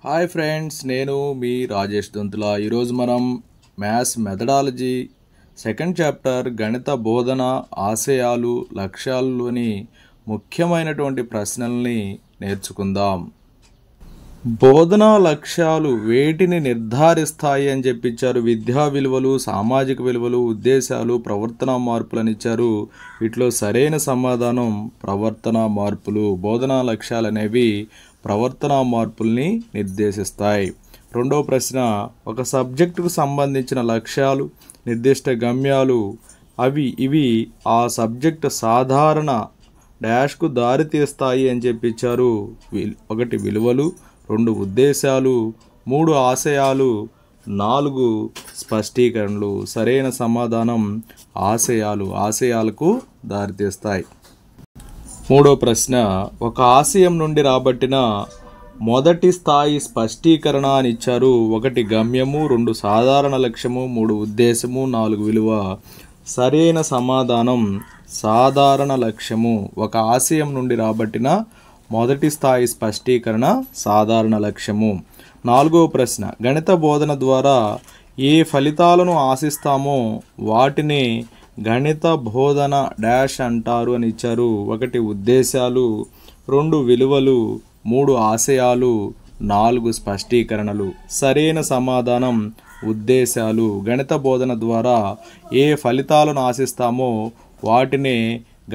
Hi friends, నేను మీ రాజేష్ దొంతుల. ఈరోజు మనం మ్యాథ్స్ మెథడాలజీ సెకండ్ చాప్టర్ గణిత బోధన ఆశయాలు లక్ష్యాలలోని ముఖ్యమైనటువంటి ప్రశ్నల్ని నేర్చుకుందాం. బోధనా లక్ష్యాలు వేటిని నిర్ధారిస్తాయి అని చెప్పించారు. విద్యా విలువలు, సామాజిక విలువలు, ఉద్దేశాలు, ప్రవర్తన మార్పులని ఇచ్చారు. వీటిలో సరైన సమాధానం ప్రవర్తన మార్పులు. బోధనా లక్ష్యాలు అనేవి ప్రవర్తన మార్పుల్ని నిర్దేశిస్తాయి. రెండో ప్రశ్న, ఒక సబ్జెక్టుకు సంబంధించిన లక్ష్యాలు, నిర్దిష్ట గమ్యాలు ఇవి ఆ సబ్జెక్టు సాధారణ డాష్కు దారితీస్తాయి అని చెప్పించారు. 1 విలువలు, 2 ఉద్దేశాలు, 3 ఆశయాలు, 4 స్పష్టీకరణలు. సరైన సమాధానం ఆశయాలకు దారితీస్తాయి. మూడో ప్రశ్న, ఒక ఆశయం నుండి రాబట్టిన మొదటి స్థాయి స్పష్టీకరణ అని ఇచ్చారు. 1 గమ్యము, 2 సాధారణ లక్ష్యము, 3 ఉద్దేశము, 4 విలువ. సరైన సమాధానం సాధారణ లక్ష్యము. ఒక ఆశయం నుండి రాబట్టిన మొదటి స్థాయి స్పష్టీకరణ సాధారణ లక్ష్యము. 4వ ప్రశ్న, గణిత బోధన ద్వారా ఏ ఫలితాలను ఆశిస్తామో వాటిని గణిత బోధన డాష్ అంటారు అని ఇచ్చారు. 1 ఉద్దేశాలు, 2 విలువలు, 3 ఆశయాలు, 4 స్పష్టీకరణలు. సరైన సమాధానం ఉద్దేశాలు. గణిత బోధన ద్వారా ఏ ఫలితాలను ఆశిస్తామో వాటిని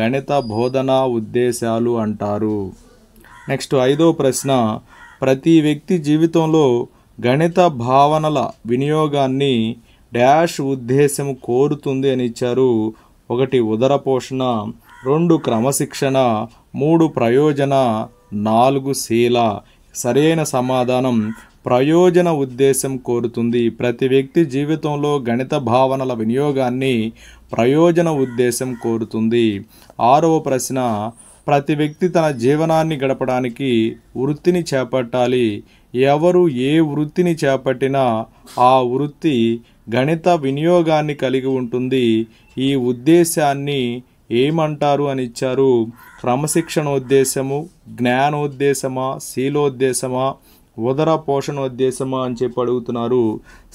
గణిత బోధన ఉద్దేశాలు అంటారు. నెక్స్ట్ 5వ ప్రశ్న, ప్రతి వ్యక్తి జీవితంలో గణిత భావనల వినియోగాన్ని డాష్ ఉద్దేశం కోరుతుంది అని ఇచ్చారు. 1 ఉదర పోషణ, 2 క్రమశిక్షణ, 3 ప్రయోజన, 4 శీల. సరైన సమాధానం ప్రయోజన ఉద్దేశం కోరుతుంది. ప్రతి వ్యక్తి జీవితంలో గణిత భావనల వినియోగాన్ని ప్రయోజన ఉద్దేశం కోరుతుంది. 6వ ప్రశ్న, ప్రతి వ్యక్తి తన జీవనాన్ని గడపడానికి వృత్తిని చేపట్టాలి. ఎవరు ఏ వృత్తిని చేపట్టినా ఆ వృత్తి గణిత వినియోగాన్ని కలిగి ఉంటుంది. ఈ ఉద్దేశాన్ని ఏమంటారు అని ఇచ్చారు. క్రమశిక్షణోద్దేశము, జ్ఞానోద్దేశమా, శీలోద్దేశమా, ఉదర పోషణోద్దేశమా అని చెప్పి అడుగుతున్నారు.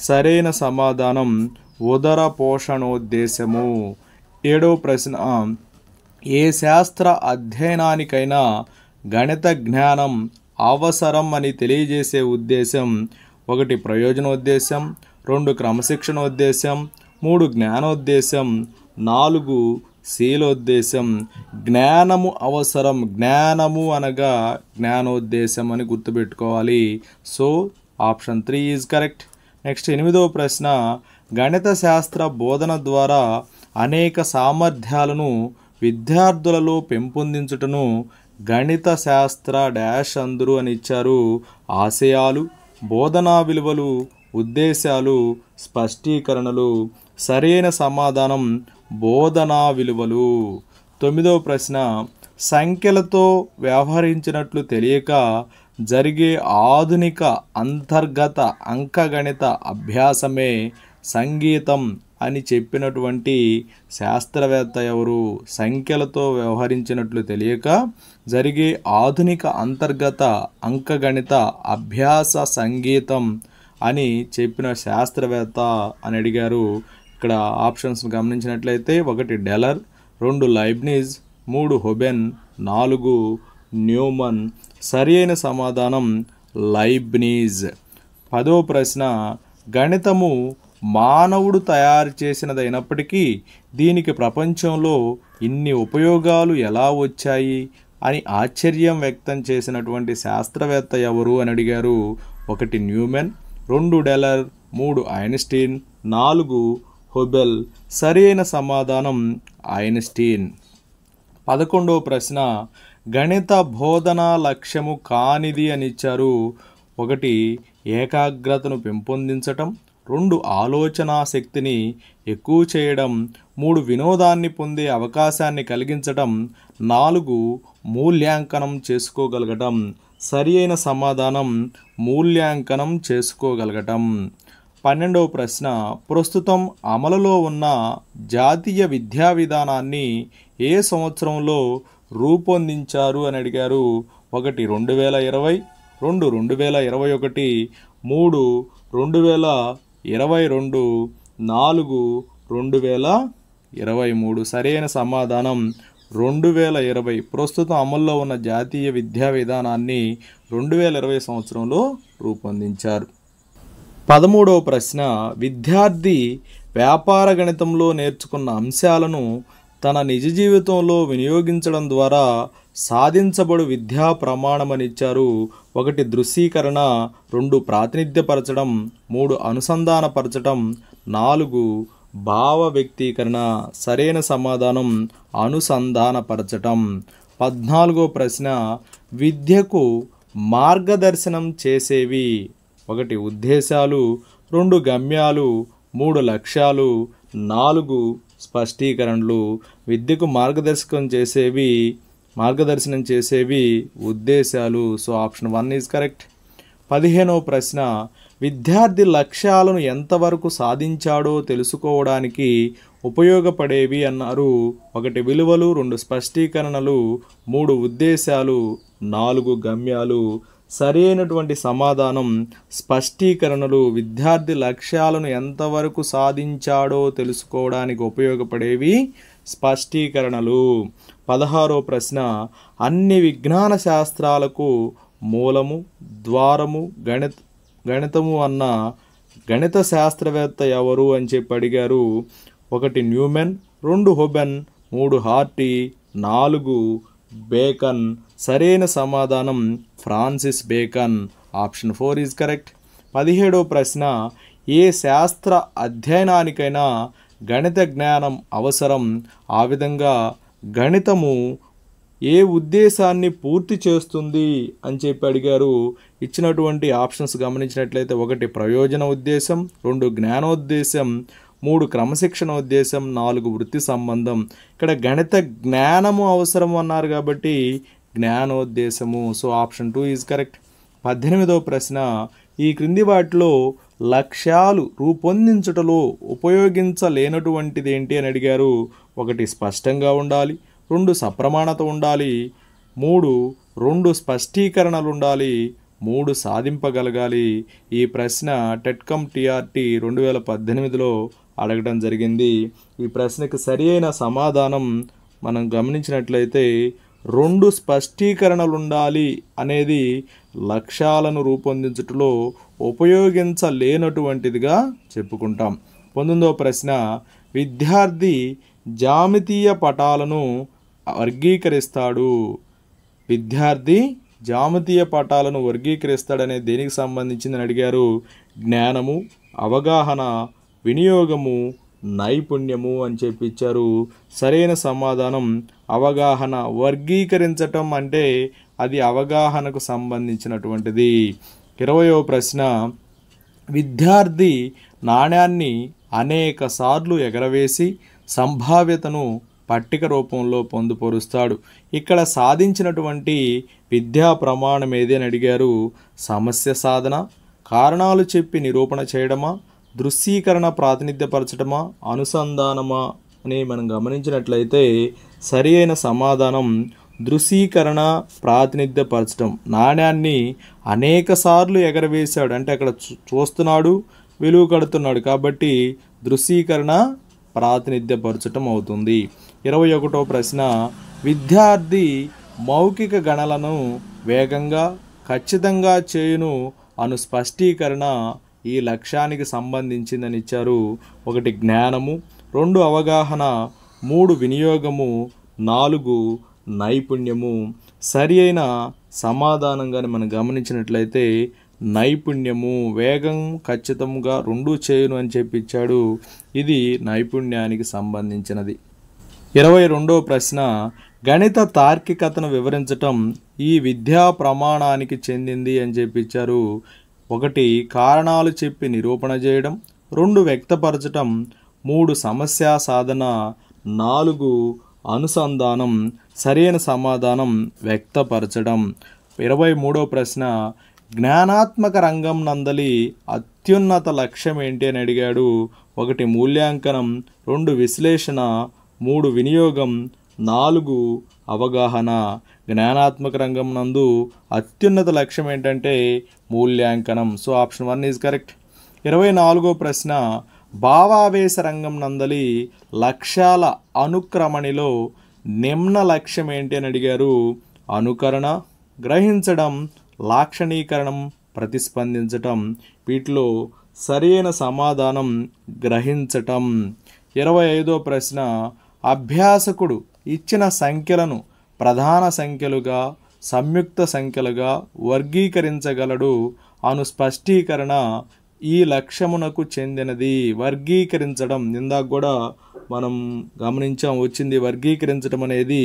సరైన సమాధానం ఉదర పోషణోద్దేశము. 7వ ప్రశ్న, ఏ శాస్త్ర అధ్యయనానికైనా గణిత జ్ఞానం అవసరం అని తెలియజేసే ఉద్దేశం. 1 ప్రయోజనోద్దేశం, 2 క్రమశిక్షణోద్దేశం, 3 జ్ఞానోద్దేశం, 4 శీలోద్దేశం. జ్ఞానము అవసరం. జ్ఞానము అనగా జ్ఞానోద్దేశం అని గుర్తుపెట్టుకోవాలి. So option 3 is correct. Next 8వ ప్రశ్న, గణిత శాస్త్ర బోధన ద్వారా అనేక సామర్థ్యాలను విద్యార్థులలో పెంపొందించుటను గణిత శాస్త్ర డాష్ అందరు అని ఇచ్చారు. ఆశయాలు, బోధనా విలువలు, ఉద్దేశాలు, స్పష్టీకరణలు. సరైన సమాధానం బోధనా విలువలు. 9వ ప్రశ్న, సంఖ్యలతో వ్యవహరించినట్లు తెలియక జరిగే ఆధునిక అంతర్గత అంకగణిత అభ్యాసమే సంగీతం అని చెప్పినటువంటి శాస్త్రవేత్త ఎవరు? సంఖ్యలతో వ్యవహరించినట్లు తెలియక జరిగే ఆధునిక అంతర్గత అంకగణిత అభ్యాస సంగీతం అని చెప్పిన శాస్త్రవేత్త అని అడిగారు. ఇక్కడ ఆప్షన్స్ గమనించినట్లయితే 1 డెలర్, 2 లైబ్నిజ్, 3 హొబెన్, 4 న్యూమన్. సరి అయిన సమాధానం లైబ్నిజ్. 10వ ప్రశ్న, గణితము మానవుడు తయారు చేసినదైనప్పటికీ దీనికి ప్రపంచంలో ఇన్ని ఉపయోగాలు ఎలా వచ్చాయి అని ఆశ్చర్యం వ్యక్తం చేసినటువంటి శాస్త్రవేత్త ఎవరు అని అడిగారు. 1 న్యూమెన్, 2 డెలర్, 3 ఐన్స్టీన్, 4 హొబెల్. సరి అయిన సమాధానం ఐన్స్టీన్. 11వ ప్రశ్న, గణిత బోధన లక్ష్యము కానిది అని ఇచ్చారు. 1 ఏకాగ్రతను పెంపొందించటం, 2 ఆలోచనా శక్తిని ఎక్కువ చేయడం, 3 వినోదాన్ని పొందే అవకాశాన్ని కలిగించటం, 4 మూల్యాంకనం చేసుకోగలగటం. సరి అయిన సమాధానం మూల్యాంకనం చేసుకోగలగటం. 12వ ప్రశ్న, ప్రస్తుతం అమలులో ఉన్న జాతీయ విద్యా విధానాన్ని ఏ సంవత్సరంలో రూపొందించారు అని అడిగారు. 1 2020, 2 2021, 3 2022, 4 2023. సరైన సమాధానం 2020. ప్రస్తుతం అమల్లో ఉన్న జాతీయ విద్యా విధానాన్ని 2020 సంవత్సరంలో రూపొందించారు. 13వ ప్రశ్న, విద్యార్థి వ్యాపార గణితంలో నేర్చుకున్న అంశాలను తన నిజ జీవితంలో వినియోగించడం ద్వారా సాధించబడు విద్యా ప్రమాణమని ఇచ్చారు. 1 దృశ్యీకరణ, 2 ప్రాతినిధ్యపరచడం, 3 అనుసంధానపరచడం, 4 భావ వ్యక్తీకరణ. సరైన సమాధానం అనుసంధానపరచటం. 14వ ప్రశ్న, విద్యకు మార్గదర్శనం చేసేవి 1 ఉద్దేశాలు, 2 గమ్యాలు, 3 లక్ష్యాలు, 4 స్పష్టీకరణలు. విద్యకు మార్గదర్శనం చేసేవి ఉద్దేశాలు. So option 1 is correct. 15వ ప్రశ్న, విద్యార్థి లక్ష్యాలను ఎంతవరకు సాధించాడో తెలుసుకోవడానికి ఉపయోగపడేవి అన్నారు. 1 విలువలు, 2 స్పష్టీకరణలు, 3 ఉద్దేశాలు, 4 గమ్యాలు. సరైనటువంటి సమాధానం స్పష్టీకరణలు. విద్యార్థి లక్ష్యాలను ఎంతవరకు సాధించాడో తెలుసుకోవడానికి ఉపయోగపడేవి స్పష్టీకరణలు. 16వ ప్రశ్న, అన్ని విజ్ఞాన శాస్త్రాలకు మూలము, ద్వారము గణితము అన్న గణిత శాస్త్రవేత్త ఎవరు అని చెప్పి అడిగారు. 1 న్యూమెన్, 2 హోబెన్, 3 హార్టీ, 4 బేకన్. సరైన సమాధానం Francis Bacon. Option 4 is correct. 17వ ప్రశ్న, ఏ శాస్త్ర అధ్యయనానికైనా గణిత జ్ఞానం అవసరం. ఆ విధంగా గణితము ఏ ఉద్దేశాన్ని పూర్తి చేస్తుంది అని చెప్పి అడిగారు. ఇచ్చినటువంటి ఆప్షన్స్ గమనించినట్లయితే 1 ప్రయోజన ఉద్దేశం, 2 జ్ఞానోద్దేశం, 3 క్రమశిక్షణ ఉద్దేశం, 4 వృత్తి సంబంధం. ఇక్కడ గణిత జ్ఞానము అవసరం అన్నారు కాబట్టి జ్ఞానోద్దేశము. So option 2 is correct. 18వ ప్రశ్న, ఈ క్రింది వాటిలో లక్ష్యాలు రూపొందించుటలో ఉపయోగించలేనటువంటిది ఏంటి అని అడిగారు. 1 స్పష్టంగా ఉండాలి, 2 సప్రమాణత ఉండాలి, 2 స్పష్టీకరణలు ఉండాలి, 3 సాధింపగలగాలి. ఈ ప్రశ్న టెట్కమ్ టీఆర్టీ 2018లో అడగడం జరిగింది. ఈ ప్రశ్నకు సరి అయిన సమాధానం మనం గమనించినట్లయితే 2 స్పష్టీకరణలు ఉండాలి అనేది లక్ష్యాలను రూపొందించుటలో ఉపయోగించలేనటువంటిదిగా చెప్పుకుంటాం. 19వ ప్రశ్న, విద్యార్థి జామితీయ పటాలను వర్గీకరిస్తాడు. విద్యార్థి జామితీయ పటాలను వర్గీకరిస్తాడనే దేనికి సంబంధించిందని అడిగారు. జ్ఞానము, అవగాహన, వినియోగము, నైపుణ్యము అని చెప్పి ఇచ్చారు. సరైన సమాధానం అవగాహన. వర్గీకరించటం అంటే అది అవగాహనకు సంబంధించినటువంటిది. 20వ ప్రశ్న, విద్యార్థి నాణ్యాన్ని అనేక సార్లు ఎగరవేసి సంభావ్యతను పట్టిక రూపంలో పొందుపరుస్తాడు. ఇక్కడ సాధించినటువంటి విద్యా ప్రమాణం ఏది అని అడిగారు. సమస్య సాధన, కారణాలు చెప్పి నిరూపణ చేయడమా, దృశ్యీకరణ ప్రాతినిధ్యపరచడమా, అనుసంధానమా అని మనం గమనించినట్లయితే సరి అయిన సమాధానం దృశ్యీకరణ ప్రాతినిధ్యపరచడం. నాణ్యాన్ని అనేక సార్లు ఎగరవేశాడు అంటే అక్కడ చూస్తున్నాడు, విలువ కడుతున్నాడు కాబట్టి దృశ్యీకరణ ప్రాతినిధ్యపరచటం అవుతుంది. 21వ ప్రశ్న, విద్యార్థి మౌఖిక గణనలను వేగంగా ఖచ్చితంగా చేయును అను స్పష్టీకరణ ఈ లక్ష్యానికి సంబంధించిందని ఇచ్చారు. 1 జ్ఞానము, 2 అవగాహన, 3 వినియోగము, 4 నైపుణ్యము. సరి అయిన సమాధానంగానే మనం గమనించినట్లయితే నైపుణ్యము. వేగం ఖచ్చితంగా 2 చేయును అని చెప్పి ఇచ్చాడు. ఇది నైపుణ్యానికి సంబంధించినది. 22వ ప్రశ్న, గణిత తార్కికతను వివరించటం ఈ విద్యా ప్రమాణానికి చెందింది అని చెప్పి ఇచ్చారు. 1 కారణాలు చెప్పి నిరూపణ చేయడం, 2 వ్యక్తపరచటం, 3 సమస్య సాధన, 4 అనుసంధానం. సరైన సమాధానం వ్యక్తపరచడం. 23వ ప్రశ్న, జ్ఞానాత్మక రంగం నందలి అత్యున్నత లక్ష్యం ఏంటి అని అడిగాడు. 1 మూల్యాంకనం, 2 విశ్లేషణ, 3 వినియోగం, 4 అవగాహన. జ్ఞానాత్మక రంగం నందు అత్యున్నత లక్ష్యం ఏంటంటే మూల్యాంకనం. So option 1 is correct. 24వ ప్రశ్న, భావావేశ రంగం నందలి లక్ష్యాల అనుక్రమణిలో నిమ్న లక్ష్యం ఏంటి అని అడిగారు. అనుకరణ, గ్రహించడం, లాక్షణీకరణం, ప్రతిస్పందించటం. వీటిలో సరైన సమాధానం గ్రహించటం. 25వ ప్రశ్న, అభ్యాసకుడు ఇచ్చిన సంఖ్యలను ప్రధాన సంఖ్యలుగా సంయుక్త సంఖ్యలుగా వర్గీకరించగలడు అను స్పష్టీకరణ ఈ లక్ష్యమునకు చెందినది. వర్గీకరించడం ఇందాక కూడా మనం గమనించాం, వచ్చింది. వర్గీకరించడం అనేది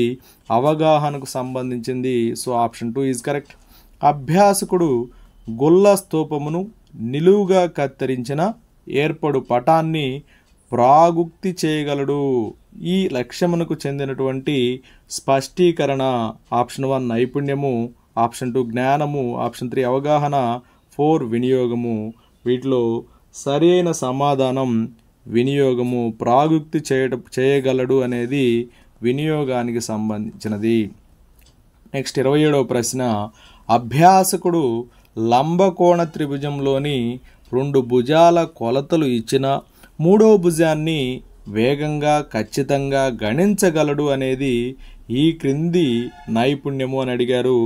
అవగాహనకు సంబంధించింది. So option 2 is correct. అభ్యాసకుడు గుల్ల స్తూపమును నిలువుగా కత్తిరించిన ఏర్పడు పటాన్ని ప్రాగుక్తి చేయగలడు. ఈ లక్ష్యమునకు చెందినటువంటి స్పష్టీకరణ ఆప్షన్ 1 నైపుణ్యము, ఆప్షన్ 2 జ్ఞానము, ఆప్షన్ 3 అవగాహన, 4 వినియోగము. వీటిలో సరైన సమాధానం వినియోగము. ప్రాగుక్తి చేయగలడు అనేది వినియోగానికి సంబంధించినది. నెక్స్ట్ 27వ ప్రశ్న, అభ్యాసకుడు లంబకోణ త్రిభుజంలోని 2 భుజాల కొలతలు ఇచ్చిన 3వ భుజాన్ని వేగంగా ఖచ్చితంగా గణించగలడు అనేది ఈ క్రింది నైపుణ్యము అని అడిగారు.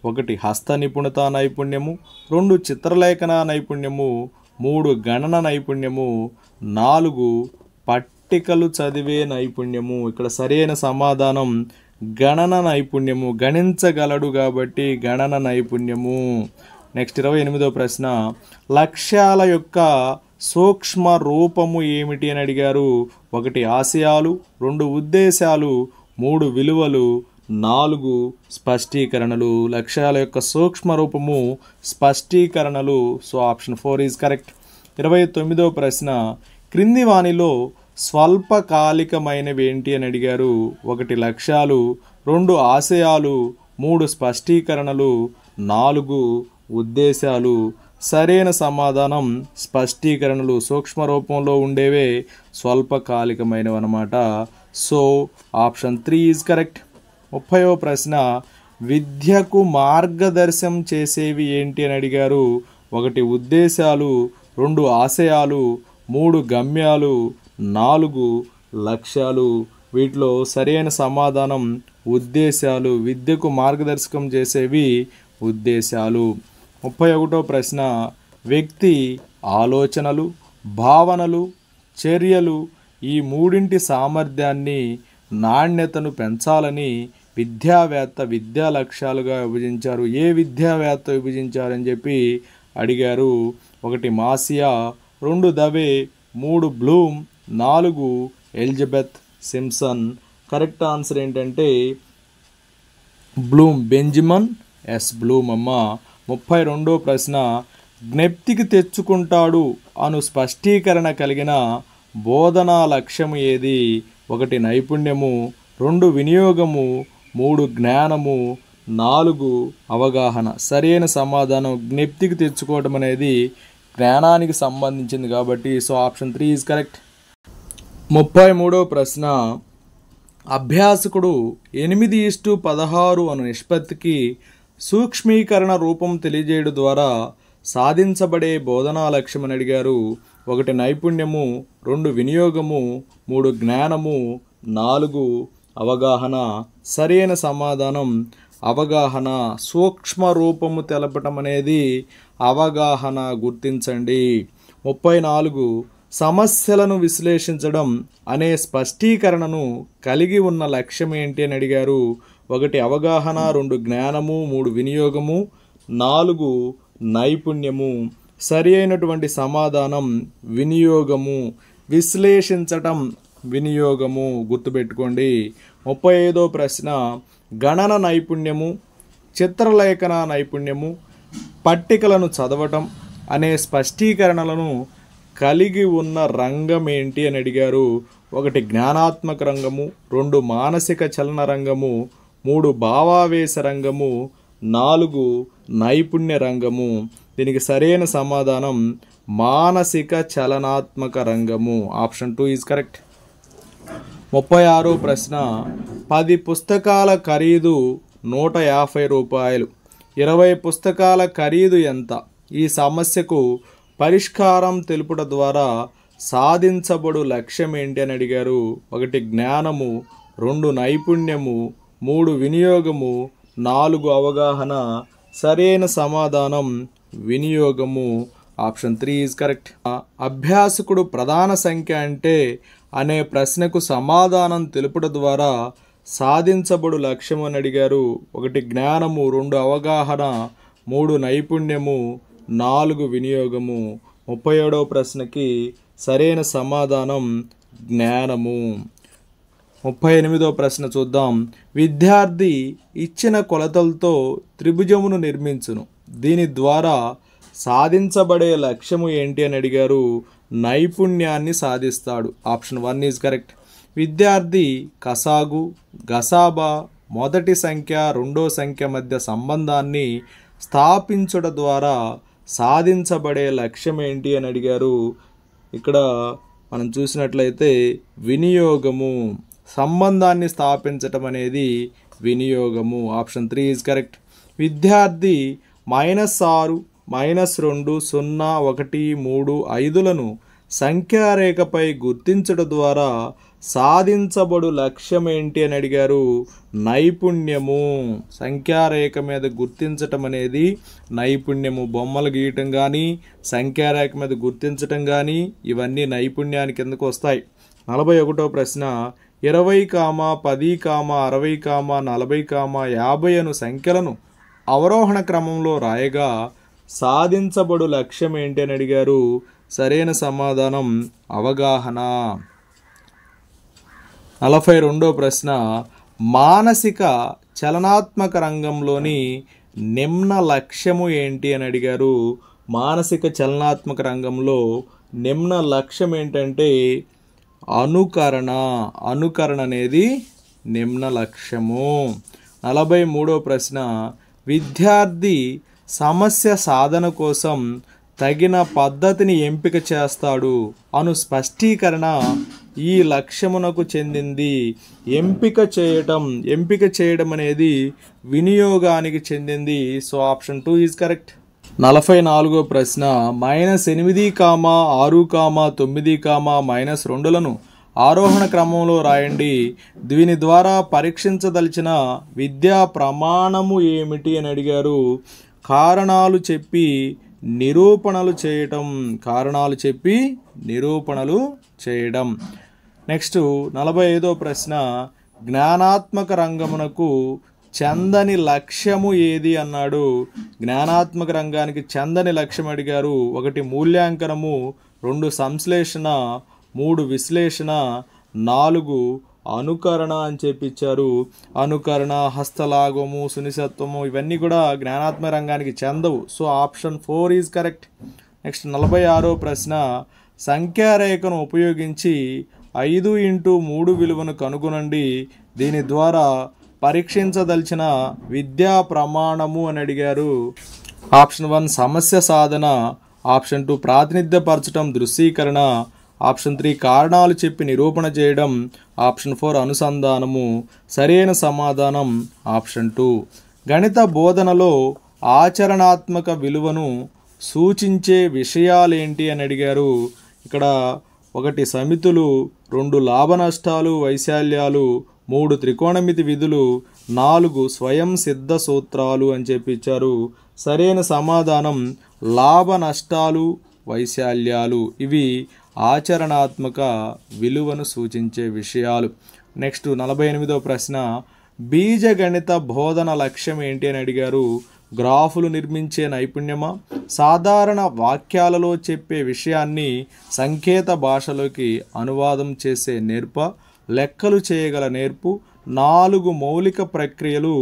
1 హస్త నిపుణత నైపుణ్యము, 2 చిత్రలేఖన నైపుణ్యము, 3 గణన నైపుణ్యము, 4 పట్టికలు చదివే నైపుణ్యము. ఇక్కడ సరైన సమాధానం గణన నైపుణ్యము. గణించగలడు కాబట్టి గణన నైపుణ్యము. నెక్స్ట్ 28వ ప్రశ్న, లక్ష్యాల యొక్క సూక్ష్మ రూపము ఏమిటి అని అడిగారు. 1 ఆశయాలు, 2 ఉద్దేశాలు, 3 విలువలు, 4 స్పష్టీకరణలు. లక్ష్యాల యొక్క సూక్ష్మ రూపము స్పష్టీకరణలు. So option 4 is correct. 29వ ప్రశ్న, క్రింది వానిలో స్వల్పకాలికమైనవి ఏంటి అని అడిగారు. 1 లక్ష్యాలు, 2 ఆశయాలు, 3 స్పష్టీకరణలు, 4 ఉద్దేశాలు. సరైన సమాధానం స్పష్టీకరణలు. సూక్ష్మ రూపంలో ఉండేవే స్వల్పకాలికమైనవి అన్నమాట. So option 3 is correct. 30వ ప్రశ్న, విద్యకు మార్గదర్శనం చేసేవి ఏంటి అని అడిగారు. 1 ఉద్దేశాలు, 2 ఆశయాలు, 3 గమ్యాలు, 4 లక్ష్యాలు. వీటిలో సరైన సమాధానం ఉద్దేశాలు. విద్యకు మార్గదర్శకం చేసేవి ఉద్దేశాలు. 31వ ప్రశ్న, వ్యక్తి ఆలోచనలు, భావనలు, చర్యలు ఈ మూడింటి సామర్థ్యాన్ని నాణ్యతను పెంచాలని విద్యావేత్త విద్యా లక్ష్యాలుగా విభజించారు. ఏ విద్యావేత్త విభజించారని చెప్పి అడిగారు. 1 Masia, 2 Dave, 3 Bloom, 4 Elizabeth Simpson. Correct answer ఏంటంటే బ్లూమ్, బెంజమిన్ ఎస్ బ్లూమ్ అమ్మ. 32వ ప్రశ్న, జ్ఞప్తికి తెచ్చుకుంటాడు అను స్పష్టీకరణ కలిగిన బోధనా లక్ష్యము ఏది. 1 నైపుణ్యము, 2 వినియోగము, 3 జ్ఞానము, 4 అవగాహన. సరైన సమాధానం జ్ఞప్తికి తెచ్చుకోవడం అనేది జ్ఞానానికి సంబంధించింది కాబట్టి సో ఆప్షన్ 3 ఈజ్ కరెక్ట్. 33వ ప్రశ్న, అభ్యాసకుడు 8:16 అను నిష్పత్తికి సూక్ష్మీకరణ రూపం తెలియజేయడం ద్వారా సాధించబడే బోధనా లక్ష్యం అని అడిగారు. 1 నైపుణ్యము, 2 వినియోగము, 3 జ్ఞానము, 4 అవగాహన. సరైన సమాధానం అవగాహన. సూక్ష్మ రూపము తెలపటం అనేది అవగాహన. గుర్తించండి. 34 సమస్యలను విశ్లేషించడం అనే స్పష్టీకరణను కలిగి ఉన్న లక్ష్యం ఏంటి అని అడిగారు. 1 అవగాహన, 2 జ్ఞానము, 3 వినియోగము, 4 నైపుణ్యము. సరి అయినటువంటి సమాధానం వినియోగము. విశ్లేషించటం వినియోగము. గుర్తుపెట్టుకోండి. 35వ ప్రశ్న, గణన నైపుణ్యము, చిత్రలేఖన నైపుణ్యము, పట్టికలను చదవటం అనే స్పష్టీకరణలను కలిగి ఉన్న రంగం ఏంటి అని అడిగారు. 1 జ్ఞానాత్మక రంగము, 2 మానసిక చలన రంగము, 3 భావావేశ రంగము, 4 నైపుణ్య రంగము. దీనికి సరైన సమాధానం మానసిక చలనాత్మక రంగము. Option 2 is correct. 36వ ప్రశ్న 10 పుస్తకాల ఖరీదు 150 రూపాయలు, 20 పుస్తకాల ఖరీదు ఎంత? ఈ సమస్యకు పరిష్కారం తెలుపుట ద్వారా సాధించబడు లక్ష్యం ఏంటి అని అడిగారు. 1 జ్ఞానము, 2 నైపుణ్యము, 3 వినియోగము, 4 అవగాహన. సరైన సమాధానం వినియోగము. Option 3 is correct. అభ్యాసకుడు ప్రధాన సంఖ్య అంటే అనే ప్రశ్నకు సమాధానం తెలుపుట ద్వారా సాధించబడు లక్ష్యం అని అడిగారు. 1 జ్ఞానము, 2 అవగాహన, 3 నైపుణ్యము, 4 వినియోగము. 37వ ప్రశ్నకి సరైన సమాధానం జ్ఞానము. 38వ ప్రశ్న చూద్దాం. విద్యార్థి ఇచ్చిన కొలతలతో త్రిభుజమును నిర్మించును. దీని ద్వారా సాధించబడే లక్ష్యము ఏంటి అని అడిగారు. నైపుణ్యాన్ని సాధిస్తాడు. Option 1 is correct. విద్యార్థి కసాగు, గసాబా, మొదటి సంఖ్య రెండో సంఖ్య మధ్య సంబంధాన్ని స్థాపించడం ద్వారా సాధించబడే లక్ష్యం ఏంటి అని అడిగారు. ఇక్కడ మనం చూసినట్లయితే వినియోగము, సంబంధాన్ని స్థాపించటం అనేది వినియోగము. Option 3 is correct. విద్యార్థి -6, -2, 0, 1, 3, 5లను సంఖ్యారేఖపై గుర్తించడం ద్వారా సాధించబడు లక్ష్యం ఏంటి అని అడిగారు. నైపుణ్యము. సంఖ్యారేఖ మీద గుర్తించటం అనేది నైపుణ్యము. బొమ్మలు గీయటం కానీ సంఖ్యారేఖ మీద గుర్తించటం కానీ ఇవన్నీ నైపుణ్యాని కిందకు వస్తాయి. 41వ ప్రశ్న 20, 10, 60, 40, 50 అను సంఖ్యలను అవరోహణ క్రమంలో రాయగా సాధించబడు లక్ష్యం ఏంటి అని అడిగారు. సరైన సమాధానం అవగాహన. 42వ ప్రశ్న మానసిక చలనాత్మక రంగంలోని నిమ్న లక్ష్యము ఏంటి అని అడిగారు. మానసిక చలనాత్మక రంగంలో నిమ్న లక్ష్యం ఏంటంటే అనుకరణ. అనుకరణ అనేది నిమ్న లక్ష్యము. 43వ ప్రశ్న విద్యార్థి సమస్య సాధన కోసం తగిన పద్ధతిని ఎంపిక చేస్తాడు అను స్పష్టీకరణ ఈ లక్ష్యమునకు చెందింది. ఎంపిక చేయడం అనేది వినియోగానికి చెందింది. So option 2 is correct. 44వ ప్రశ్న -8, 6, 9, -2లను ఆరోహణ క్రమంలో రాయండి. దీని ద్వారా పరీక్షించదలిచిన విద్యా ప్రమాణము ఏమిటి అని అడిగారు. కారణాలు చెప్పి నిరూపణలు చేయడం. నెక్స్ట్ 45వ ప్రశ్న జ్ఞానాత్మక రంగమునకు చందని లక్ష్యము ఏది అన్నాడు. జ్ఞానాత్మక రంగానికి చందని లక్ష్యం అడిగారు. 1 మూల్యాంకనము, 2 సంశ్లేషణ, 3 విశ్లేషణ, 4 అనుకరణ అని చెప్పించారు. అనుకరణ, హస్తలాఘవము, సునిశత్వము ఇవన్నీ కూడా జ్ఞానాత్మక రంగానికి చెందవు. So option 4 is correct. Next 46వ ప్రశ్న సంఖ్యారేఖను ఉపయోగించి 5x3 విలువను కనుగొనండి. దీని ద్వారా పరీక్షించదలిచిన విద్యా ప్రమాణము అని అడిగారు. ఆప్షన్ 1 సమస్య సాధన, ఆప్షన్ 2 ప్రాతినిధ్యపరచడం దృశ్యీకరణ, ఆప్షన్ 3 కారణాలు చెప్పి నిరూపణ చేయడం, ఆప్షన్ 4 అనుసంధానము. సరైన సమాధానం ఆప్షన్ 2. గణిత బోధనలో ఆచరణాత్మక విలువను సూచించే విషయాలేంటి అని అడిగారు. ఇక్కడ 1 సమితులు, 2 లాభ నష్టాలు వైశాల్యాలు, 3 త్రికోణమితి విధులు, 4 స్వయం సిద్ధ సూత్రాలు అని చెప్పించారు. సరైన సమాధానం లాభ నష్టాలు వైశాల్యాలు. ఇవి ఆచరణాత్మక విలువను సూచించే విషయాలు. నెక్స్ట్ 48వ ప్రశ్న బీజగణిత బోధన లక్ష్యం ఏంటి అని అడిగారు. గ్రాఫులు నిర్మించే నైపుణ్యమా, సాధారణ వాక్యాలలో చెప్పే విషయాన్ని సంకేత భాషలోకి అనువాదం చేసే నేర్ప, లెక్కలు చేయగల నేర్పు, 4 మౌలిక ప్రక్రియలు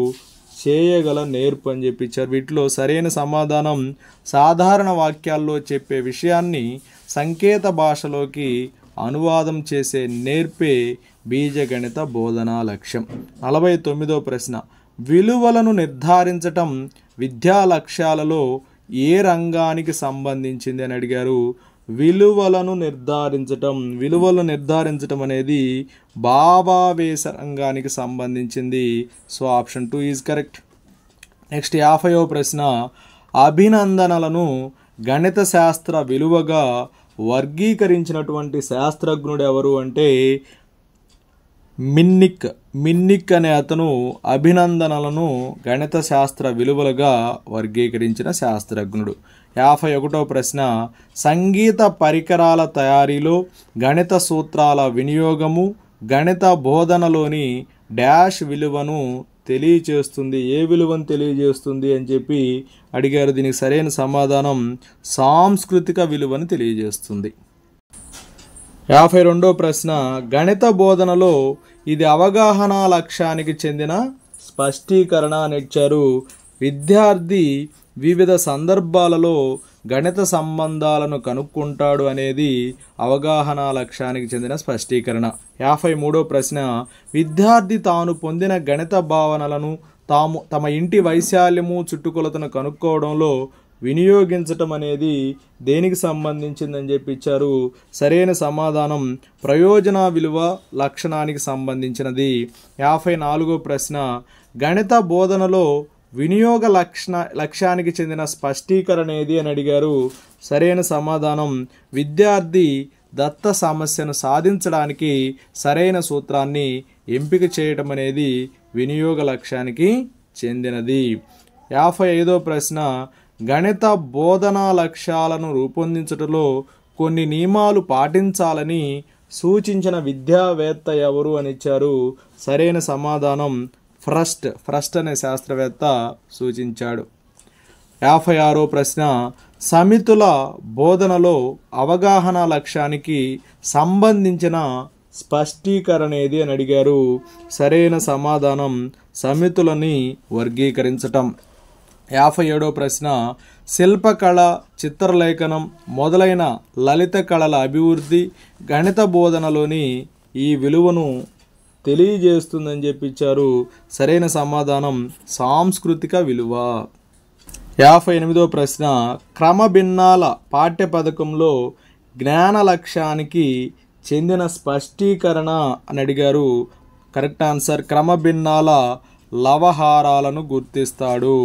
చేయగల నేర్పు అని చెప్పించారు. వీటిలో సరైన సమాధానం సాధారణ వాక్యాల్లో చెప్పే విషయాన్ని సంకేత భాషలోకి అనువాదం చేసే నేర్పే బీజగణిత బోధనా లక్ష్యం. 49వ ప్రశ్న విలువలను నిర్ధారించటం విద్యా లక్ష్యాలలో ఏ రంగానికి సంబంధించింది అని అడిగారు. విలువలను నిర్ధారించటం అనేది భావావేశ రంగానికి సంబంధించింది. So option 2 is correct. Next 50వ ప్రశ్న, అభినందనలను గణిత శాస్త్ర విలువగా వర్గీకరించినటువంటి శాస్త్రజ్ఞుడు ఎవరు అంటే మిన్నిక్ అనే అతను అభినందనలను గణిత శాస్త్ర విలువలుగా వర్గీకరించిన శాస్త్రజ్ఞుడు. 51వ ప్రశ్న, సంగీత పరికరాల తయారీలో గణిత సూత్రాల వినియోగము గణిత బోధనలోని డాష్ విలువను తెలియచేస్తుంది, ఏ విలువను తెలియజేస్తుంది అని చెప్పి అడిగారు. దీనికి సరైన సమాధానం సాంస్కృతిక విలువను తెలియజేస్తుంది. 52వ ప్రశ్న, గణిత బోధనలో ఇది అవగాహన లక్ష్యానికి చెందిన స్పష్టీకరణ అని ఇచ్చారు. విద్యార్థి వివిధ సందర్భాలలో గణిత సంబంధాలను కనుక్కుంటాడు అనేది అవగాహన లక్ష్యానికి చెందిన స్పష్టీకరణ. 53వ ప్రశ్న, విద్యార్థి తాను పొందిన గణిత భావనలను తమ ఇంటి వైశాల్యము చుట్టుకొలతను కనుక్కోవడంలో వినియోగించటం అనేది దేనికి సంబంధించిందని చెప్పి ఇచ్చారు. సరైన సమాధానం ప్రయోజన విలువ లక్షణానికి సంబంధించినది. 54వ ప్రశ్న, గణిత బోధనలో వినియోగ లక్ష్యానికి చెందిన స్పష్టీకరణ ఏది అని అడిగారు. సరైన సమాధానం విద్యార్థి దత్త సమస్యను సాధించడానికి సరైన సూత్రాన్ని ఎంపిక చేయటం అనేది వినియోగ లక్ష్యానికి చెందినది. 55వ ప్రశ్న, గణిత బోధనా లక్ష్యాలను రూపొందించడంలో కొన్ని నియమాలు పాటించాలని సూచించిన విద్యావేత్త ఎవరు అని ఇచ్చారు. సరైన సమాధానం ఫ్రస్ట్ అనే శాస్త్రవేత్త సూచించాడు. 56వ ప్రశ్న, సమితుల బోధనలో అవగాహన లక్ష్యానికి సంబంధించిన స్పష్టీకరణ ఏది అని అడిగారు. సరైన సమాధానం సమితులని వర్గీకరించటం. 57వ ప్రశ్న, శిల్పకళ చిత్రలేఖనం మొదలైన లలిత కళల అభివృద్ధి గణిత బోధనలోని ఈ విలువను తెలియజేస్తుందని చెప్పించారు. సరైన సమాధానం సాంస్కృతిక విలువ. 58వ ప్రశ్న, క్రమభిన్నాల పాఠ్య పథకంలో జ్ఞాన లక్ష్యానికి చెందిన స్పష్టీకరణ అని అడిగారు. కరెక్ట్ ఆన్సర్ క్రమభిన్నాల లవహారాలను గుర్తిస్తాడు.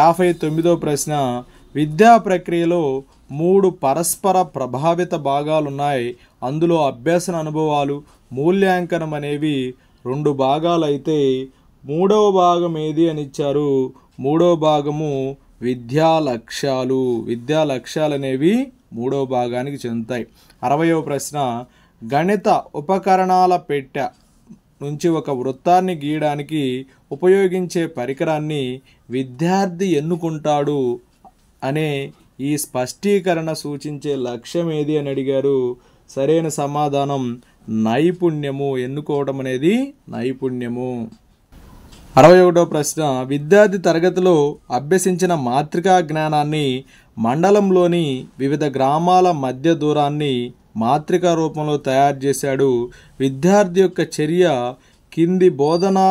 59వ ప్రశ్న, విద్యా ప్రక్రియలో 3 పరస్పర ప్రభావిత భాగాలున్నాయి. అందులో అభ్యసన అనుభవాలు మూల్యాంకనం అనేవి 2 భాగాలైతే 3వ భాగం ఏది అని ఇచ్చారు. 3వ భాగము విద్యా లక్ష్యాలు అనేవి 3వ భాగానికి చెందుతాయి. 60వ ప్రశ్న, గణిత ఉపకరణాల పెట్టె నుంచి ఒక వృత్తాన్ని గీయడానికి ఉపయోగించే పరికరాన్ని విద్యార్థి ఎన్నుకుంటాడు అనే ఈ స్పష్టీకరణ సూచించే లక్ష్యం ఏది అని అడిగారు. సరైన సమాధానం నైపుణ్యము, ఎన్నుకోవడం అనేది నైపుణ్యము. 61వ ప్రశ్న, విద్యార్థి తరగతిలో అభ్యసించిన మాత్రికా జ్ఞానాన్ని మండలంలోని వివిధ గ్రామాల మధ్య దూరాన్ని మాత్రికా రూపంలో తయారు చేశాడు. విద్యార్థి యొక్క చర్య కింది బోధనా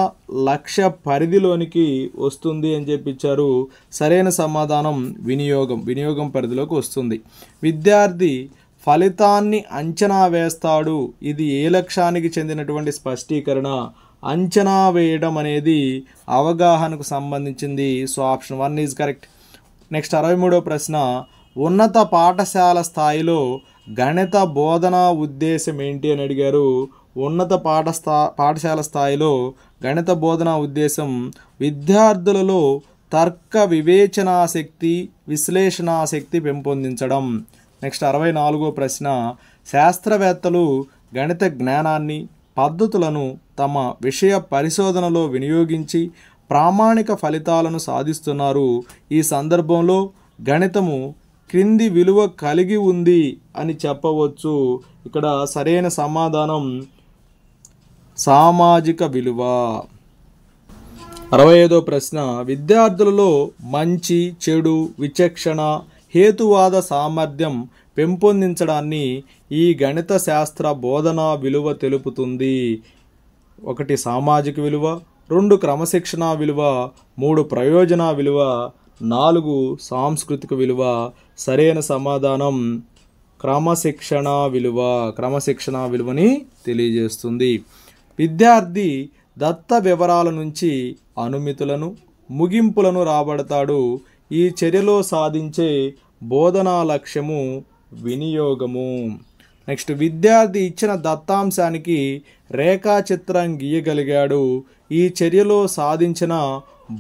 లక్ష్య పరిధిలోనికి వస్తుంది అని చెప్పించారు. సరైన సమాధానం వినియోగం పరిధిలోకి వస్తుంది. విద్యార్థి ఫలితాన్ని అంచనా వేస్తాడు. ఇది ఏ లక్ష్యానికి చెందినటువంటి స్పష్టీకరణ? అంచనా వేయడం అనేది అవగాహనకు సంబంధించింది. So option 1 is correct. Next 63వ ప్రశ్న, ఉన్నత పాఠశాల స్థాయిలో గణిత బోధనా ఉద్దేశం ఏంటి అని అడిగారు. ఉన్నత పాఠశాల స్థాయిలో గణిత బోధనా ఉద్దేశం విద్యార్థులలో తర్క వివేచనాశక్తి విశ్లేషణాశక్తి పెంపొందించడం. నెక్స్ట్ 64వ ప్రశ్న, శాస్త్రవేత్తలు గణిత జ్ఞానాన్ని పద్ధతులను తమ విషయ పరిశోధనలో వినియోగించి ప్రామాణిక ఫలితాలను సాధిస్తున్నారు. ఈ సందర్భంలో గణితము క్రింది విలువ కలిగి ఉంది అని చెప్పవచ్చు. ఇక్కడ సరైన సమాధానం సామాజిక విలువ. 65వ ప్రశ్న, విద్యార్థులలో మంచి చెడు విచక్షణ హేతువాద సామర్థ్యం పెంపొందించడాన్ని ఈ గణిత శాస్త్ర బోధనా విలువ తెలుపుతుంది. 1 సామాజిక విలువ, 2 క్రమశిక్షణ విలువ, 3 ప్రయోజన విలువ, 4 సాంస్కృతిక విలువ. సరైన సమాధానం క్రమశిక్షణ విలువని తెలియజేస్తుంది. విద్యార్థి దత్త వివరాల నుంచి అనుమితులను ముగింపులను రాబడతాడు. ఈ చర్యలో సాధించే బోధనా లక్ష్యము వినియోగము. నెక్స్ట్, విద్యార్థి ఇచ్చిన దత్తాంశానికి రేఖాచిత్రం గీయగలిగాడు. ఈ చర్యలో సాధించిన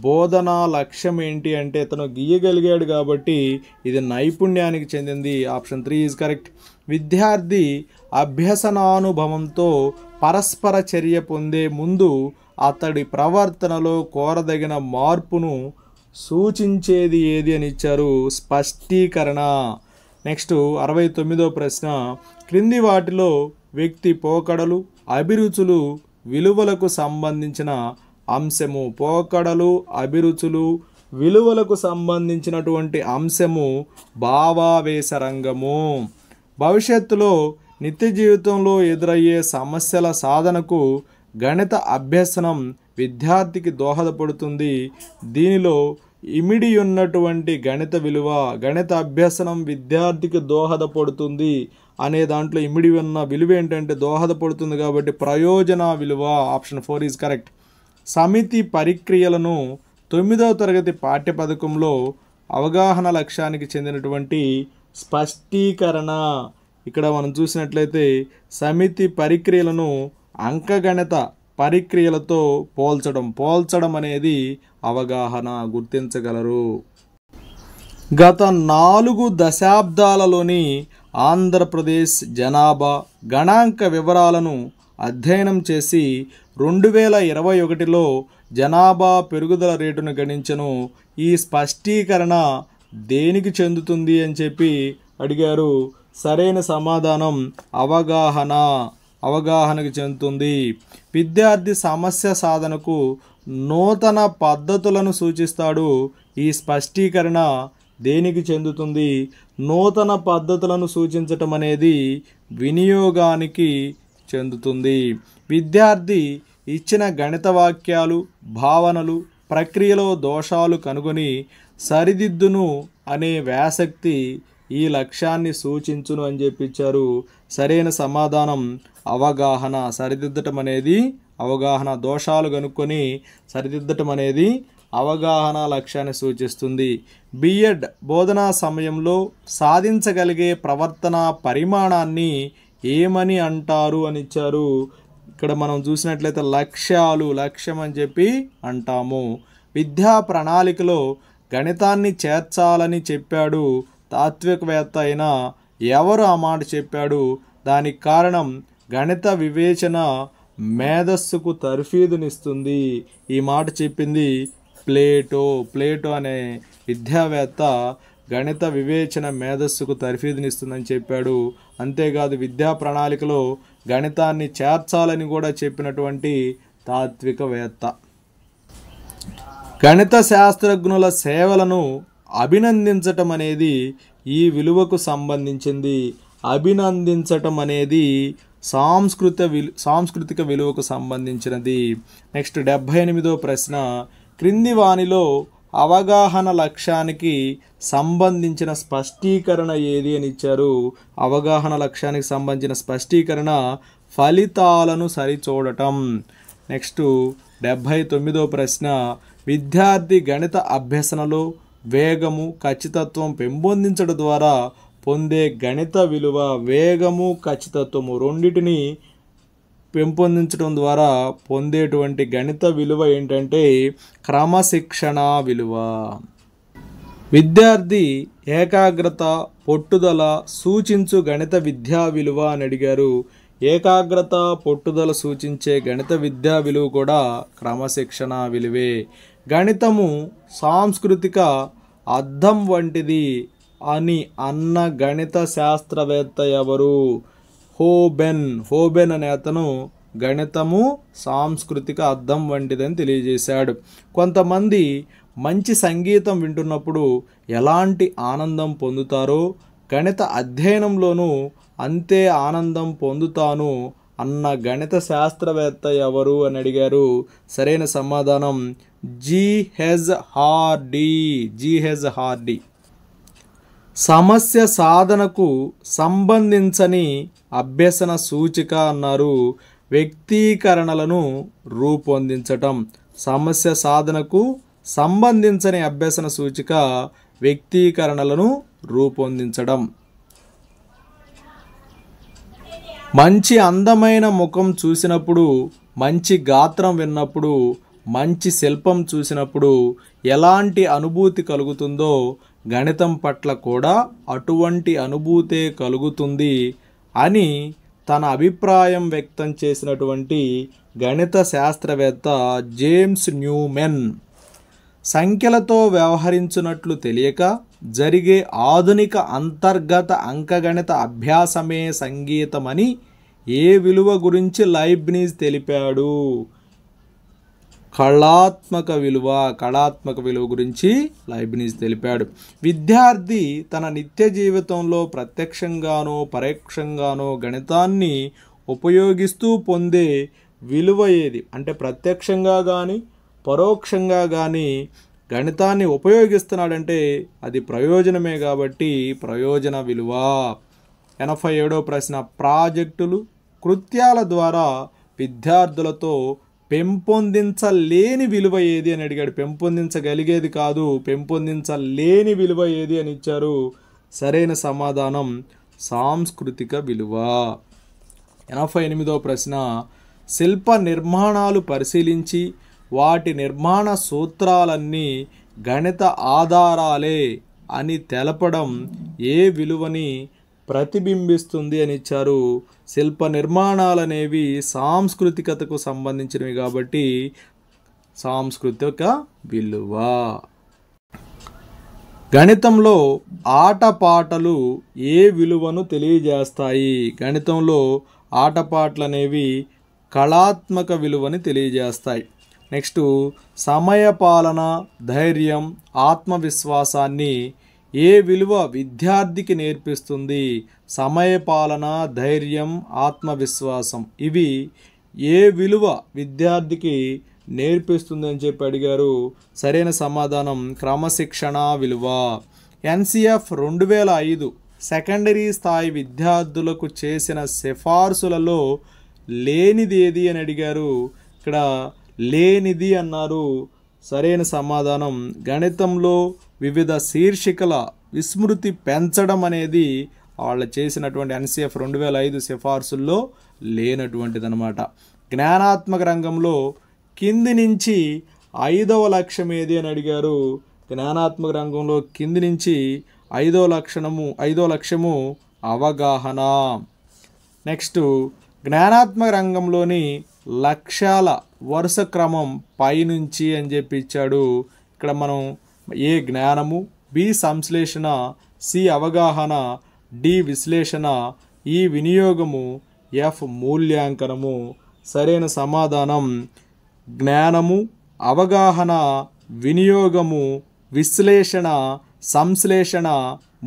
బోధనా లక్ష్యం ఏంటి అంటే అతను గీయగలిగాడు కాబట్టి ఇది నైపుణ్యానికి చెందింది. Option 3 is correct. విద్యార్థి అభ్యసనానుభవంతో పరస్పర చర్య పొందే ముందు అతడి ప్రవర్తనలో కోరదగిన మార్పును సూచించేది ఏది అని ఇచ్చారు. స్పష్టీకరణ. నెక్స్ట్ 69వ ప్రశ్న, క్రింది వాటిలో వ్యక్తి పోకడలు అభిరుచులు విలువలకు సంబంధించిన అంశము. పోకడలు అభిరుచులు విలువలకు సంబంధించినటువంటి అంశము భావావేశ రంగము. భవిష్యత్తులో నిత్య జీవితంలో ఎదురయ్యే సమస్యల సాధనకు గణిత అభ్యసనం విద్యార్థికి దోహదపడుతుంది. దీనిలో ఇమిడి ఉన్నటువంటి గణిత అభ్యసనం విద్యార్థికి దోహదపడుతుంది అనే దాంట్లో ఇమిడి ఉన్న విలువ ఏంటంటే దోహదపడుతుంది కాబట్టి ప్రయోజన విలువ. Option 4 is correct. సమితి పరిక్రియలను 9వ తరగతి పాఠ్యపథకంలో అవగాహన లక్ష్యానికి చెందినటువంటి స్పష్టీకరణ. ఇక్కడ మనం చూసినట్లయితే సమితి పరిక్రియలను అంకగణిత పరిక్రియలతో పోల్చడం అనేది అవగాహన. గుర్తించగలరు. గత 4 దశాబ్దాలలోని ఆంధ్రప్రదేశ్ జనాభా గణాంక వివరాలను అధ్యయనం చేసి 2021లో జనాభా పెరుగుదల రేటును గణించను. ఈ స్పష్టీకరణ దేనికి చెందుతుంది అని చెప్పి అడిగారు. సరైన సమాధానం అవగాహనకు చెందుతుంది. విద్యార్థి సమస్య సాధనకు నూతన పద్ధతులను సూచిస్తాడు. ఈ స్పష్టీకరణ దేనికి చెందుతుంది? నూతన పద్ధతులను సూచించటం అనేది వినియోగానికి చెందుతుంది. విద్యార్థి ఇచ్చిన గణిత వాక్యాలు భావనలు ప్రక్రియలో దోషాలు కనుగొని సరిదిద్దును అనే వ్యాసక్తి ఈ లక్ష్యాన్ని సూచించును అని చెప్పించారు. సరైన సమాధానం అవగాహన. సరిదిద్దటం అనేది అవగాహన. దోషాలు కనుక్కొని సరిదిద్దటం అనేది అవగాహన లక్ష్యాన్ని సూచిస్తుంది. బిఎడ్ బోధనా సమయంలో సాధించగలిగే ప్రవర్తన పరిమాణాన్ని ఏమని అంటారు అని ఇచ్చారు. ఇక్కడ మనం చూసినట్లయితే లక్ష్యం అని చెప్పి అంటాము. విద్యా ప్రణాళికలో గణితాన్ని చేర్చాలని చెప్పాడు తాత్వికవేత్త అయిన ఎవరు ఆ మాట చెప్పాడు? దానికి కారణం గణిత వివేచన మేధస్సుకు తర్ఫీదునిస్తుంది. ఈ మాట చెప్పింది ప్లేటో అనే విద్యావేత్త గణిత వివేచన మేధస్సుకు తర్ఫీదునిస్తుందని చెప్పాడు. అంతేకాదు విద్యా ప్రణాళికలో గణితాన్ని చేర్చాలని కూడా చెప్పినటువంటి తాత్వికవేత్త. గణిత శాస్త్రజ్ఞుల సేవలను అభినందించటం అనేది ఈ విలువకు సంబంధించింది. అభినందించటం అనేది సాంస్కృతిక విలువకు సంబంధించినది. నెక్స్ట్ 78వ ప్రశ్న, క్రింది వానిలో అవగాహన లక్ష్యానికి సంబంధించిన స్పష్టీకరణ ఏది అని ఇచ్చారు. అవగాహన లక్ష్యానికి సంబంధించిన స్పష్టీకరణ ఫలితాలను సరిచూడటం. నెక్స్ట్ 79వ ప్రశ్న, విద్యార్థి గణిత అభ్యసనలో వేగము ఖచ్చితత్వం పెంపొందించడం ద్వారా పొందే గణిత విలువ. వేగము ఖచ్చితత్వము రెండింటిని పెంపొందించడం ద్వారా పొందేటువంటి గణిత విలువ ఏంటంటే క్రమశిక్షణ విలువ. విద్యార్థి ఏకాగ్రత పట్టుదల సూచించు గణిత విద్యా విలువ అని అడిగారు. ఏకాగ్రత పట్టుదల సూచించే గణిత విద్యా విలువ కూడా క్రమశిక్షణ విలువే. గణితము సాంస్కృతిక అర్థం వంటిది అని అన్న గణిత శాస్త్రవేత్త ఎవరు? హోబెన్ అనే అతను గణితము సాంస్కృతిక అర్థం వంటిదని తెలియజేశాడు. కొంతమంది మంచి సంగీతం వింటున్నప్పుడు ఎలాంటి ఆనందం పొందుతారో గణిత అధ్యయనంలోనూ అంతే ఆనందం పొందుతాను అన్న గణిత శాస్త్రవేత్త ఎవరు అని అడిగారు. సరైన సమాధానం G.H. హార్డీ. సమస్య సాధనకు సంబంధించని అభ్యసన సూచిక అన్నారు వ్యక్తీకరణలను రూపొందించటం. సమస్య సాధనకు సంబంధించని అభ్యసన సూచిక వ్యక్తీకరణలను రూపొందించడం. మంచి అందమైన ముఖం చూసినప్పుడు, మంచి గాత్రం విన్నప్పుడు, మంచి శిల్పం చూసినప్పుడు ఎలాంటి అనుభూతి కలుగుతుందో గణితం పట్ల కూడా అటువంటి అనుభూతే కలుగుతుంది అని తన అభిప్రాయం వ్యక్తం చేసినటువంటి గణిత శాస్త్రవేత్త జేమ్స్ న్యూమెన్. సంఖ్యలతో వ్యవహరించున్నట్లు తెలియక జరిగే ఆధునిక అంతర్గత అంకగణిత అభ్యాసమే సంగీతమని ఏ విలువ గురించి లైబ్నిజ్ తెలిపాడు? కళాత్మక విలువ గురించి లైబ్నిజ్ తెలిపాడు. విద్యార్థి తన నిత్య జీవితంలో ప్రత్యక్షంగానో పరోక్షంగానో గణితాన్ని ఉపయోగిస్తూ పొందే విలువ ఏది? అంటే ప్రత్యక్షంగా కానీ పరోక్షంగా కానీ గణితాన్ని ఉపయోగిస్తున్నాడంటే అది ప్రయోజనమే కాబట్టి ప్రయోజన విలువ. 87వ ప్రశ్న, ప్రాజెక్టులు కృత్యాల ద్వారా విద్యార్థులతో పెంపొందించలేని విలువ ఏది అని అడిగాడు. పెంపొందించగలిగేది కాదు, పెంపొందించలేని విలువ ఏది అని ఇచ్చారు. సరైన సమాధానం సాంస్కృతిక విలువ. 88వ ప్రశ్న, శిల్ప నిర్మాణాలు పరిశీలించి వాటి నిర్మాణ సూత్రాలన్నీ గణిత ఆధారాలే అని తెలపడం ఏ విలువని ప్రతిబింబిస్తుంది అని ఇచ్చారు. శిల్ప నిర్మాణాలనేవి సాంస్కృతికతకు సంబంధించినవి కాబట్టి సాంస్కృతిక విలువ. గణితంలో ఆటపాటలు ఏ విలువను తెలియజేస్తాయి? గణితంలో ఆటపాటలు అనేవి కళాత్మక విలువని తెలియజేస్తాయి. నెక్స్ట్, సమయపాలన, ధైర్యం, ఆత్మవిశ్వాసాన్ని ఏ విలువ విద్యార్థికి నేర్పిస్తుంది? సమయపాలన, ధైర్యం, ఆత్మవిశ్వాసం ఇవి ఏ విలువ విద్యార్థికి నేర్పిస్తుంది అని చెప్పి అడిగారు. సరైన సమాధానం క్రమశిక్షణ విలువ. ఎన్సిఎఫ్ 2005 సెకండరీ స్థాయి విద్యార్థులకు చేసిన సిఫార్సులలో లేనిది ఏది అని అడిగారు. ఇక్కడ లేనిది అన్నారు. సరైన సమాధానం గణితంలో వివిధ శీర్షికల విస్మృతి పెంచడం అనేది వాళ్ళు చేసినటువంటి ఎన్సిఎఫ్ 2005 సిఫార్సుల్లో లేనటువంటిది అనమాట. జ్ఞానాత్మక రంగంలో కింది నుంచి 5వ లక్ష్యం ఏది అని అడిగారు. జ్ఞానాత్మక రంగంలో కింది నుంచి 5వ లక్ష్యము అవగాహన. నెక్స్ట్, జ్ఞానాత్మక రంగంలోని లక్ష్యాల వరుస క్రమం పైనుంచి అని చెప్పి ఇచ్చాడు. ఇక్కడ మనం ఏ జ్ఞానము, బి సంశ్లేషణ, సి అవగాహన, డి విశ్లేషణ, ఈ వినియోగము, ఎఫ్ మూల్యాంకనము. సరైన సమాధానం జ్ఞానము, అవగాహన, వినియోగము, విశ్లేషణ, సంశ్లేషణ,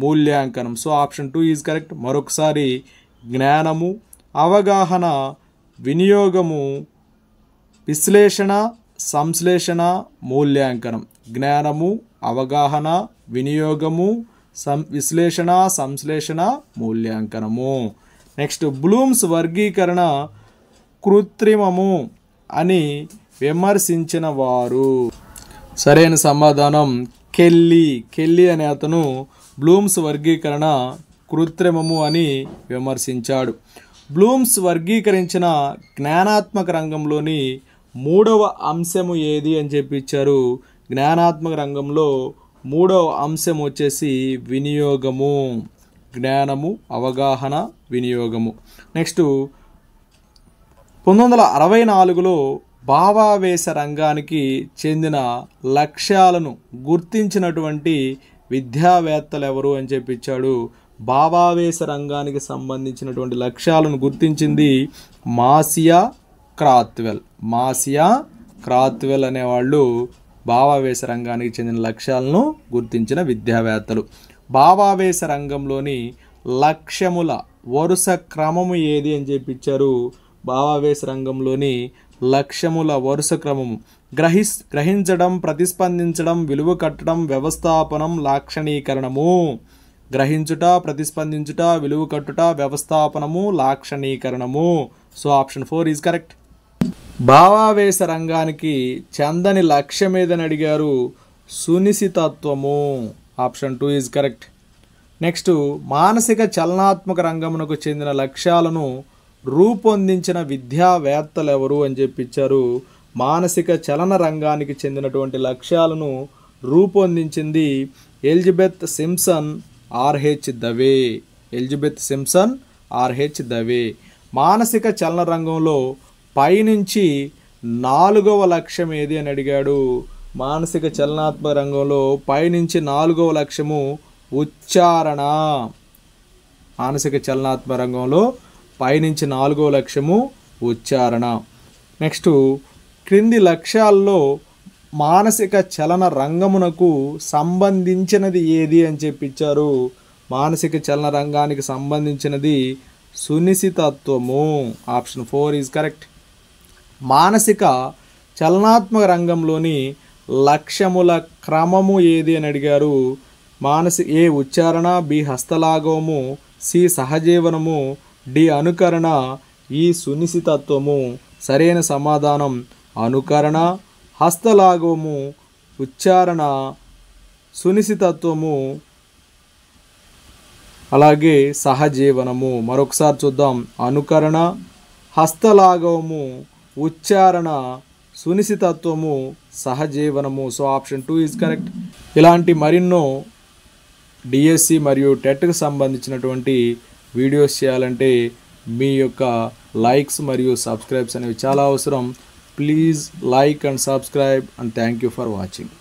మూల్యాంకనం. So option 2 is correct. మరొకసారి జ్ఞానము, అవగాహన, వినియోగము, విశ్లేషణ, సంశ్లేషణ, మూల్యాంకనం. జ్ఞానము, అవగాహన, వినియోగము, విశ్లేషణ, సంశ్లేషణ, మూల్యాంకనము. నెక్స్ట్, బ్లూమ్స్ వర్గీకరణ కృత్రిమము అని విమర్శించిన వారు. సరైన సమాధానం కెల్లీ అనే అతను బ్లూమ్స్ వర్గీకరణ కృత్రిమము అని విమర్శించాడు. బ్లూమ్స్ వర్గీకరించిన జ్ఞానాత్మక రంగంలోని 3వ అంశము ఏది అని చెప్పి ఇచ్చారు. జ్ఞానాత్మక రంగంలో 3వ అంశం వచ్చేసి వినియోగము. జ్ఞానము, అవగాహన, వినియోగము. నెక్స్ట్, 1964లో భావావేశ రంగానికి చెందిన లక్ష్యాలను గుర్తించినటువంటి విద్యావేత్తలు ఎవరు అని చెప్పి ఇచ్చాడు. భావావేశ రంగానికి సంబంధించినటువంటి లక్ష్యాలను గుర్తించింది మార్సియా క్రాత్వెల్ అనేవాళ్ళు భావావేశ రంగానికి చెందిన లక్ష్యాలను గుర్తించిన విద్యావేత్తలు. భావావేశ రంగంలోని లక్ష్యముల వరుస క్రమము ఏది అని చెప్పి ఇచ్చారు. భావావేశ రంగంలోని లక్ష్యముల వరుస క్రమము గ్రహించడం, ప్రతిస్పందించడం, విలువ కట్టడం, వ్యవస్థాపనం, లాక్షణీకరణము. గ్రహించుట, ప్రతిస్పందించుట, విలువ కట్టుట, వ్యవస్థాపనము, లాక్షణీకరణము. So option 4 is correct. భావావేశ రంగానికి చెందని లక్ష్యం ఏదని అడిగారు. సునిశితత్వము. Option 2 is correct. నెక్స్ట్, మానసిక చలనాత్మక రంగమునకు చెందిన లక్ష్యాలను రూపొందించిన విద్యావేత్తలు ఎవరు అని చెప్పిచ్చారు. మానసిక చలన రంగానికి చెందినటువంటి లక్ష్యాలను రూపొందించింది Elizabeth Simpson, RH Dave. Elizabeth Simpson, RH Dave. మానసిక చలన రంగంలో పైనుంచి 4వ లక్ష్యం ఏది అని అడిగాడు. మానసిక చలనాత్మక రంగంలో పైనుంచి 4వ లక్ష్యము ఉచ్చారణ. మానసిక చలనాత్మక రంగంలో పైనుంచి 4వ లక్ష్యము ఉచ్చారణ. నెక్స్ట్, క్రింది లక్ష్యాల్లో మానసిక చలన రంగమునకు సంబంధించినది ఏది అని చెప్పిచ్చారు. మానసిక చలన రంగానికి సంబంధించినది సునిశితత్వము. Option 4 is correct. మానసిక చలనాత్మక రంగంలోని లక్ష్యముల క్రమము ఏది అని అడిగారు. ఏ ఉచ్చారణ, బి హస్తలాఘవము, సి సహజీవనము, డి అనుకరణ, ఈ సునిశితత్వము. సరైన సమాధానం అనుకరణ, హస్తలాఘవము, ఉచ్చారణ, సునిశితత్వము, అలాగే సహజీవనము. మరొకసారి చూద్దాం. అనుకరణ, హస్తలాఘవము, ఉచ్చారణ, సునిశితత్వము, సహజీవనము. So option 2 is correct. ఇలాంటి మరిన్నో డిఎస్సి మరియు టెట్కి సంబంధించినటువంటి వీడియోస్ చేయాలంటే మీ యొక్క లైక్స్ మరియు సబ్స్క్రైబ్స్ అనేవి చాలా అవసరం. Please like and subscribe and thank you for watching.